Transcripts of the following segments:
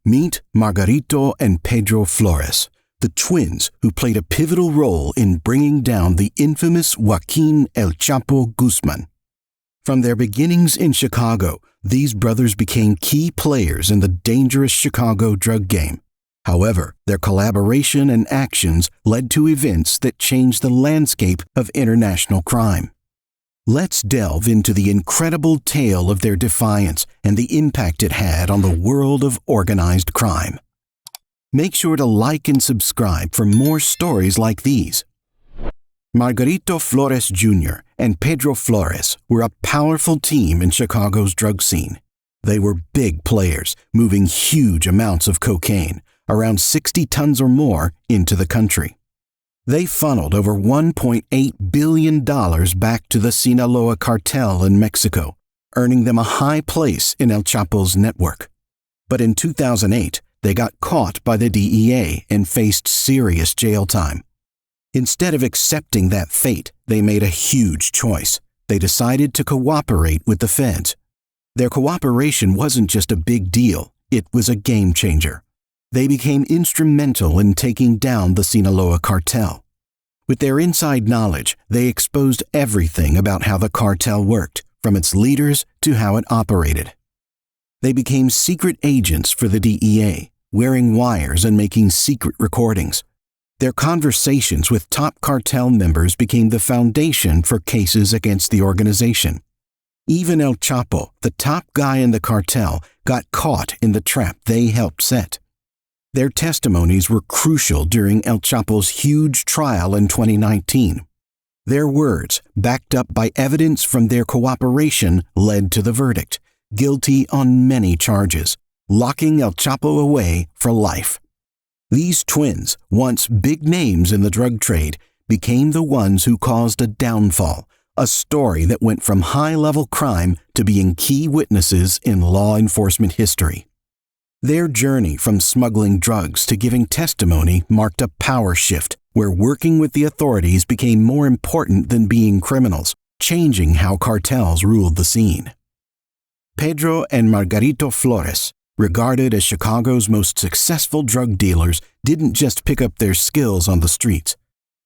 Meet Margarito and Pedro Flores, the twins who played a pivotal role in bringing down the infamous Joaquin El Chapo Guzman. From their beginnings in Chicago, these brothers became key players in the dangerous Chicago drug game. However, their collaboration and actions led to events that changed the landscape of international crime. Let's delve into the incredible tale of their defiance and the impact it had on the world of organized crime. Make sure to like and subscribe for more stories like these. Margarito Flores Jr. and Pedro Flores were a powerful team in Chicago's drug scene. They were big players, moving huge amounts of cocaine, around 60 tons or more, into the country. They funneled over $1.8 billion back to the Sinaloa Cartel in Mexico, earning them a high place in El Chapo's network. But in 2008, they got caught by the DEA and faced serious jail time. Instead of accepting that fate, they made a huge choice. They decided to cooperate with the feds. Their cooperation wasn't just a big deal, it was a game changer. They became instrumental in taking down the Sinaloa cartel. With their inside knowledge, they exposed everything about how the cartel worked, from its leaders to how it operated. They became secret agents for the DEA, wearing wires and making secret recordings. Their conversations with top cartel members became the foundation for cases against the organization. Even El Chapo, the top guy in the cartel, got caught in the trap they helped set. Their testimonies were crucial during El Chapo's huge trial in 2019. Their words, backed up by evidence from their cooperation, led to the verdict, guilty on many charges, locking El Chapo away for life. These twins, once big names in the drug trade, became the ones who caused a downfall, a story that went from high-level crime to being key witnesses in law enforcement history. Their journey from smuggling drugs to giving testimony marked a power shift where working with the authorities became more important than being criminals, changing how cartels ruled the scene. Pedro and Margarito Flores, regarded as Chicago's most successful drug dealers, didn't just pick up their skills on the streets.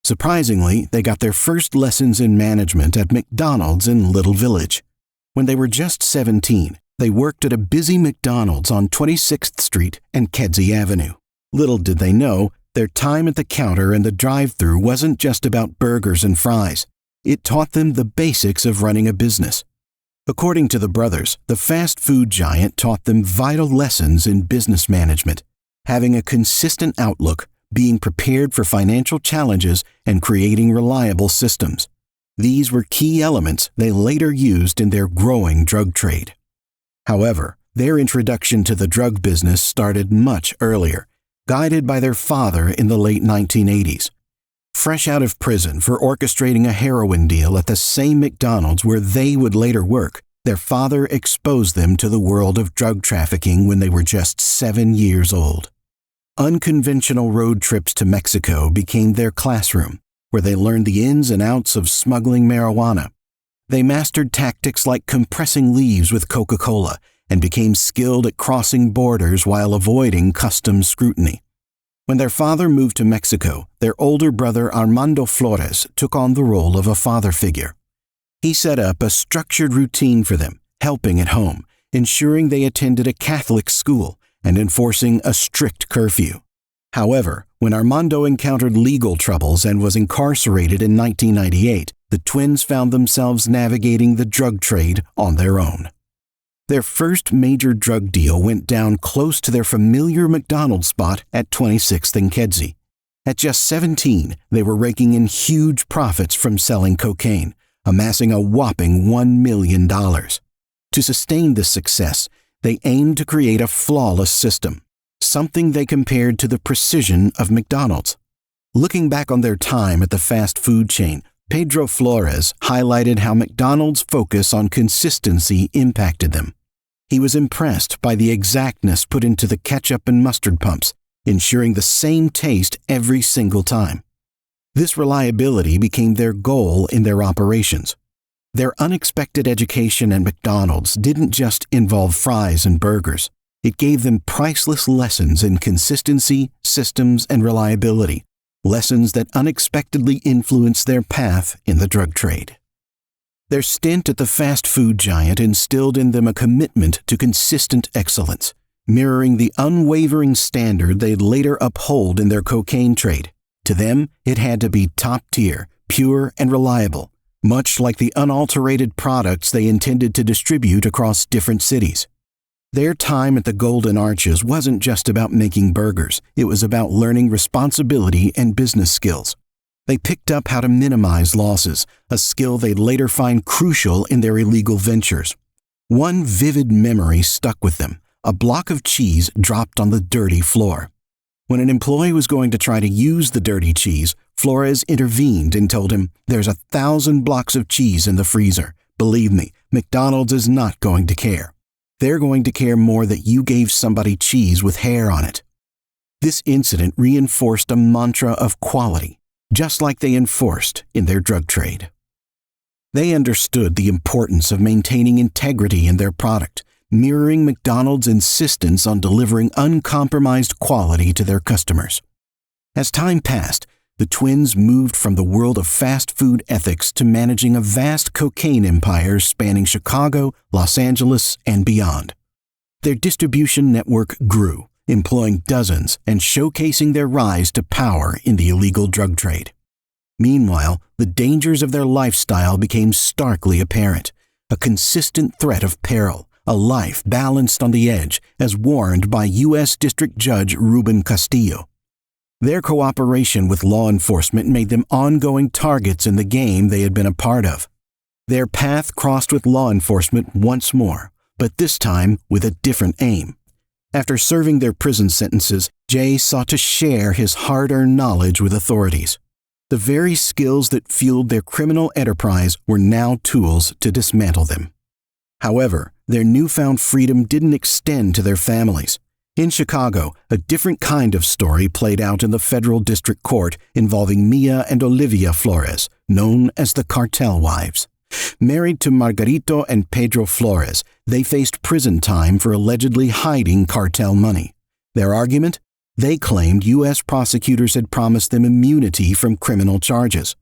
Surprisingly, they got their first lessons in management at McDonald's in Little Village. When they were just 17, they worked at a busy McDonald's on 26th Street and Kedzie Avenue. Little did they know, their time at the counter and the drive-thru wasn't just about burgers and fries. It taught them the basics of running a business. According to the brothers, the fast food giant taught them vital lessons in business management, having a consistent outlook, being prepared for financial challenges, and creating reliable systems. These were key elements they later used in their growing drug trade. However, their introduction to the drug business started much earlier, guided by their father in the late 1980s. Fresh out of prison for orchestrating a heroin deal at the same McDonald's where they would later work, their father exposed them to the world of drug trafficking when they were just 7 years old. Unconventional road trips to Mexico became their classroom, where they learned the ins and outs of smuggling marijuana. They mastered tactics like compressing leaves with Coca-Cola and became skilled at crossing borders while avoiding customs scrutiny. When their father moved to Mexico, their older brother Armando Flores took on the role of a father figure. He set up a structured routine for them, helping at home, ensuring they attended a Catholic school, and enforcing a strict curfew. However, when Armando encountered legal troubles and was incarcerated in 1998, the twins found themselves navigating the drug trade on their own. Their first major drug deal went down close to their familiar McDonald's spot at 26th and Kedzie. At just 17, they were raking in huge profits from selling cocaine, amassing a whopping $1 million. To sustain this success, they aimed to create a flawless system, something they compared to the precision of McDonald's. Looking back on their time at the fast food chain, Pedro Flores highlighted how McDonald's focus on consistency impacted them. He was impressed by the exactness put into the ketchup and mustard pumps, ensuring the same taste every single time. This reliability became their goal in their operations. Their unexpected education at McDonald's didn't just involve fries and burgers. It gave them priceless lessons in consistency, systems, and reliability, lessons that unexpectedly influenced their path in the drug trade. Their stint at the fast food giant instilled in them a commitment to consistent excellence, mirroring the unwavering standard they'd later uphold in their cocaine trade. To them, it had to be top tier, pure, and reliable, much like the unalterated products they intended to distribute across different cities. Their time at the Golden Arches wasn't just about making burgers. It was about learning responsibility and business skills. They picked up how to minimize losses, a skill they'd later find crucial in their illegal ventures. One vivid memory stuck with them: a block of cheese dropped on the dirty floor. When an employee was going to try to use the dirty cheese, Flores intervened and told him, "There's 1,000 blocks of cheese in the freezer. Believe me, McDonald's is not going to care. They're going to care more that you gave somebody cheese with hair on it." This incident reinforced a mantra of quality, just like they enforced in their drug trade. They understood the importance of maintaining integrity in their product, mirroring McDonald's insistence on delivering uncompromised quality to their customers. As time passed, the twins moved from the world of fast food ethics to managing a vast cocaine empire spanning Chicago, Los Angeles, and beyond. Their distribution network grew, employing dozens and showcasing their rise to power in the illegal drug trade. Meanwhile, the dangers of their lifestyle became starkly apparent, a consistent threat of peril, a life balanced on the edge, as warned by U.S. District Judge Ruben Castillo. Their cooperation with law enforcement made them ongoing targets in the game they had been a part of. Their path crossed with law enforcement once more, but this time with a different aim. After serving their prison sentences, Jay sought to share his hard-earned knowledge with authorities. The very skills that fueled their criminal enterprise were now tools to dismantle them. However, their newfound freedom didn't extend to their families. In Chicago, a different kind of story played out in the federal district court involving Mia and Olivia Flores, known as the Cartel Wives. Married to Margarito and Pedro Flores, they faced prison time for allegedly hiding cartel money. Their argument? They claimed U.S. prosecutors had promised them immunity from criminal charges.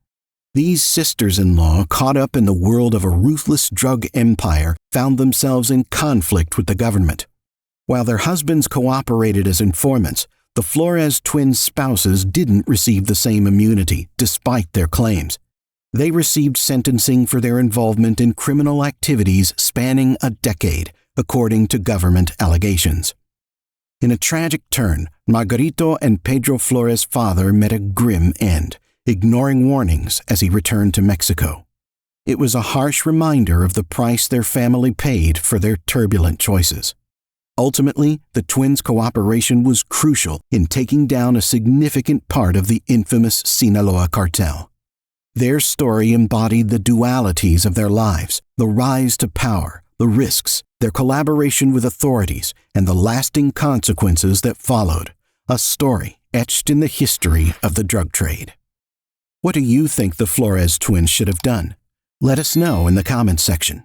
These sisters-in-law, caught up in the world of a ruthless drug empire, found themselves in conflict with the government. While their husbands cooperated as informants, the Flores twins' spouses didn't receive the same immunity, despite their claims. They received sentencing for their involvement in criminal activities spanning a decade, according to government allegations. In a tragic turn, Margarito and Pedro Flores' father met a grim end, ignoring warnings as he returned to Mexico. It was a harsh reminder of the price their family paid for their turbulent choices. Ultimately, the twins' cooperation was crucial in taking down a significant part of the infamous Sinaloa cartel. Their story embodied the dualities of their lives, the rise to power, the risks, their collaboration with authorities, and the lasting consequences that followed, a story etched in the history of the drug trade. What do you think the Flores twins should have done? Let us know in the comments section.